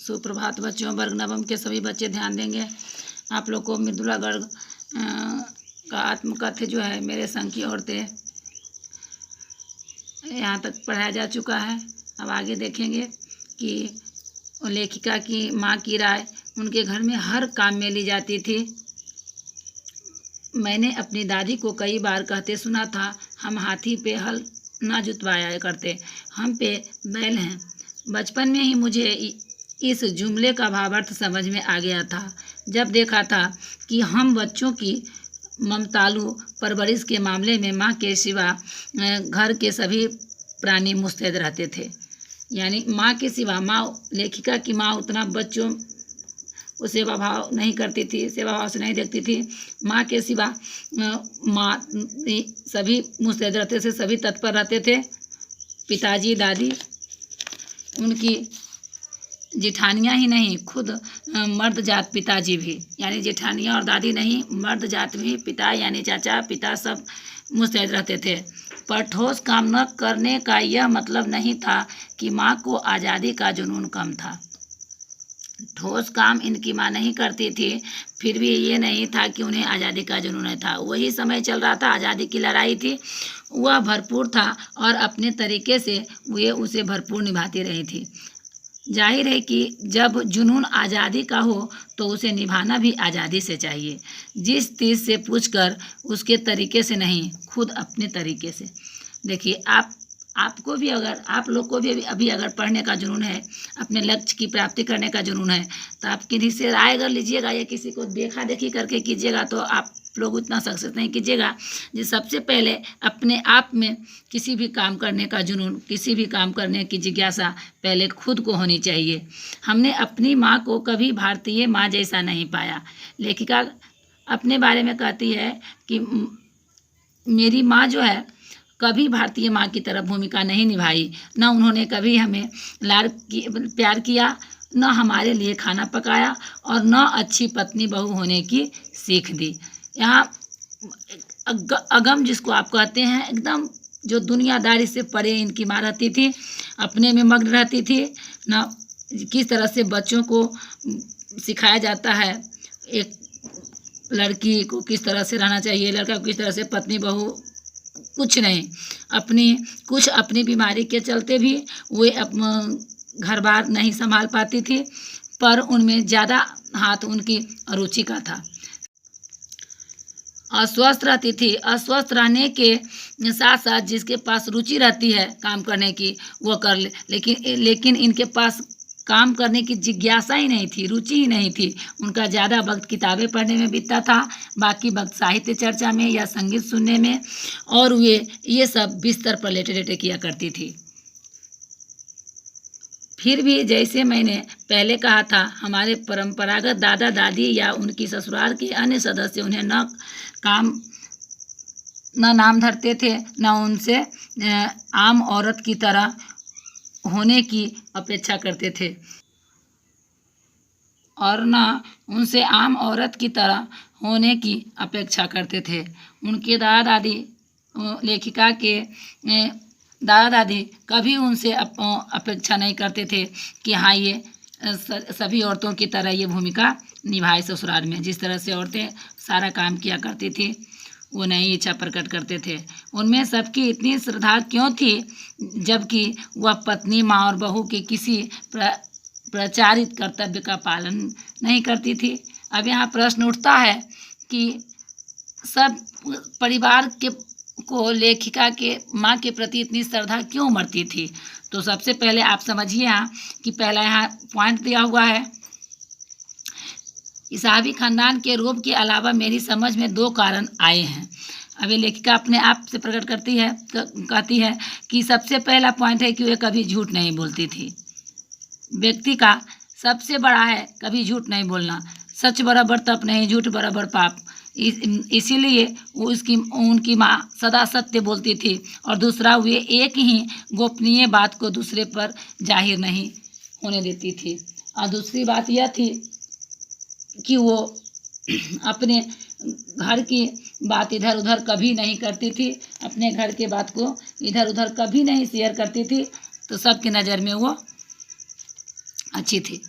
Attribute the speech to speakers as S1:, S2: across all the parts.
S1: सुप्रभात बच्चों। वर्ग नवम के सभी बच्चे ध्यान देंगे। आप लोग को मृदुला गर्ग का आत्मकथ्य जो है मेरे संग की औरतें यहाँ तक पढ़ाया जा चुका है। अब आगे देखेंगे कि लेखिका की माँ की राय उनके घर में हर काम में ली जाती थी। मैंने अपनी दादी को कई बार कहते सुना था, हम हाथी पे हल ना जुतवाया करते, हम पे बैल हैं। बचपन में ही मुझे इस जुमले का भावार्थ समझ में आ गया था, जब देखा था कि हम बच्चों की ममतालु परवरिश के मामले में माँ के सिवा घर के सभी प्राणी मुस्तैद रहते थे। यानी माँ के सिवा, माँ लेखिका की माँ उतना बच्चों वो सेवा भाव नहीं करती थी, सेवा भाव से नहीं देखती थी। माँ के सिवा माँ सभी मुस्तैद रहते थे, सभी तत्पर रहते थे। पिताजी, दादी, उनकी जेठानियाँ ही नहीं, खुद मर्द जात पिताजी भी, यानी जेठानियाँ और दादी नहीं, मर्द जात भी, पिता यानी चाचा, पिता सब मुस्तैद रहते थे। पर ठोस काम न करने का यह मतलब नहीं था कि माँ को आज़ादी का जुनून कम था। ठोस काम इनकी माँ नहीं करती थी, फिर भी ये नहीं था कि उन्हें आज़ादी का जुनून था। वही समय चल रहा था, आज़ादी की लड़ाई थी, वह भरपूर था और अपने तरीके से वे उसे भरपूर निभाती रही थी। जाहिर है कि जब जुनून आज़ादी का हो तो उसे निभाना भी आज़ादी से चाहिए। जिस चीज़ से पूछकर उसके तरीके से नहीं, खुद अपने तरीके से। देखिए, आपको भी, अगर आप लोग को भी अभी अगर पढ़ने का जुनून है, अपने लक्ष्य की प्राप्ति करने का जुनून है, तो आप किसी से राय अगर लीजिएगा या किसी को देखा देखी करके कीजिएगा तो आप लोग उतना सक्सेस नहीं कीजिएगा। जो सबसे पहले अपने आप में किसी भी काम करने का जुनून, किसी भी काम करने की जिज्ञासा पहले खुद को होनी चाहिए। हमने अपनी माँ को कभी भारतीय माँ जैसा नहीं पाया। लेखिका अपने बारे में कहती है कि मेरी माँ जो है कभी भारतीय माँ की तरह भूमिका नहीं निभाई, न उन्होंने कभी हमें प्यार किया, न हमारे लिए खाना पकाया और न अच्छी पत्नी बहू होने की सीख दी। यहाँ अगम जिसको आप कहते हैं, एकदम जो दुनियादारी से परे इनकी माँ रहती थी, अपने में मग्न रहती थी। न किस तरह से बच्चों को सिखाया जाता है, एक लड़की को किस तरह से रहना चाहिए, लड़का को किस तरह से, पत्नी बहू कुछ नहीं। अपनी बीमारी के चलते भी वे घर बार नहीं संभाल पाती थी, पर उनमें ज़्यादा हाथ उनकी रुचि का था। अस्वस्थ रहती थी, अस्वस्थ रहने के साथ साथ जिसके पास रुचि रहती है काम करने की वो कर ले, लेकिन इनके पास काम करने की जिज्ञासा ही नहीं थी, रुचि ही नहीं थी। उनका ज़्यादा वक्त किताबें पढ़ने में बीतता था, बाकी वक्त साहित्य चर्चा में या संगीत सुनने में, और ये सब बिस्तर पर लेटे लेटे किया करती थी। फिर भी जैसे मैंने पहले कहा था, हमारे परंपरागत दादा दादी या उनकी ससुराल के अन्य सदस्य उन्हें न नाम धरते थे, न उनसे आम औरत की तरह होने की अपेक्षा करते थे, और न उनसे आम औरत की तरह होने की अपेक्षा करते थे। उनके दादा दादी, लेखिका के दादा दादी कभी उनसे अपेक्षा नहीं करते थे कि हाँ ये सभी औरतों की तरह ये भूमिका निभाए ससुराल में। जिस तरह से औरतें सारा काम किया करती थी, वो नहीं इच्छा प्रकट करते थे। उनमें सबकी इतनी श्रद्धा क्यों थी, जबकि वह पत्नी, माँ और बहू के किसी प्रचारित कर्तव्य का पालन नहीं करती थी। अब यहाँ प्रश्न उठता है कि सब परिवार को लेखिका के माँ के प्रति इतनी श्रद्धा क्यों उमड़ती थी। तो सबसे पहले आप समझिए यहाँ कि पहला यहाँ पॉइंट दिया हुआ है, ईसावी खानदान के रोब के अलावा मेरी समझ में 2 कारण आए हैं। अभी लेखिका अपने आप से प्रकट कहती है कि सबसे पहला पॉइंट है कि वे कभी झूठ नहीं बोलती थी। व्यक्ति का सबसे बड़ा है कभी झूठ नहीं बोलना। सच बराबर तप नहीं, झूठ बराबर पाप। इसीलिए उनकी माँ सदा सत्य बोलती थी। और दूसरा, वे एक ही गोपनीय बात को दूसरे पर जाहिर नहीं होने देती थी। और दूसरी बात यह थी कि वो अपने घर की बात इधर उधर कभी नहीं करती थी, अपने घर के बात को इधर उधर कभी नहीं शेयर करती थी, तो सबकी नज़र में वो अच्छी थी।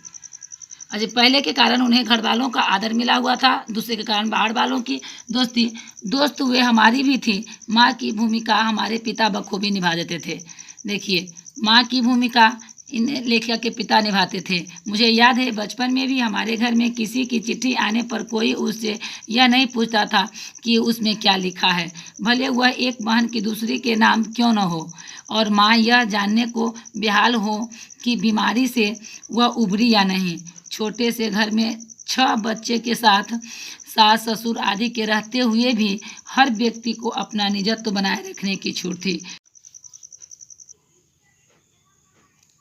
S1: अजय पहले के कारण उन्हें घर वालों का आदर मिला हुआ था, दूसरे के कारण बाहर वालों की दोस्ती। दोस्त वे हमारी भी थी। माँ की भूमिका हमारे पिता बखूबी निभा देते थे। देखिए, माँ की भूमिका इन लेखिका के पिता निभाते थे। मुझे याद है बचपन में भी हमारे घर में किसी की चिट्ठी आने पर कोई उससे यह नहीं पूछता था कि उसमें क्या लिखा है, भले वह एक बहन की दूसरी के नाम क्यों न हो, और माँ यह जानने को बेहाल हो कि बीमारी से वह उभरी या नहीं। छोटे से घर में 6 बच्चे के साथ सास ससुर आदि के रहते हुए भी हर व्यक्ति को अपना निजत्व बनाए रखने की छूट थी।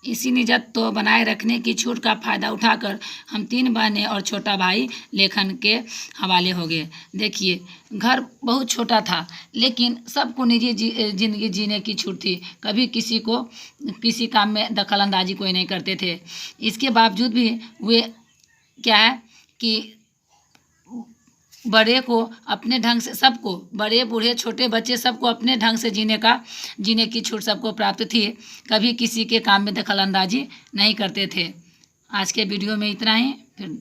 S1: इसी निजत्व बनाए रखने की छूट का फायदा उठाकर हम 3 बहनें और छोटा भाई लेखन के हवाले हो गए। देखिए, घर बहुत छोटा था, लेकिन सबको निजी जिंदगी जीने की छूट थी। कभी किसी को किसी काम में दखल अंदाजी कोई नहीं करते थे। इसके बावजूद भी वे क्या है कि बड़े को अपने ढंग से, सबको, बड़े बूढ़े छोटे बच्चे सबको अपने ढंग से जीने की छूट सबको प्राप्त थी। कभी किसी के काम में दखल अंदाजी नहीं करते थे। आज के वीडियो में इतना ही। फिर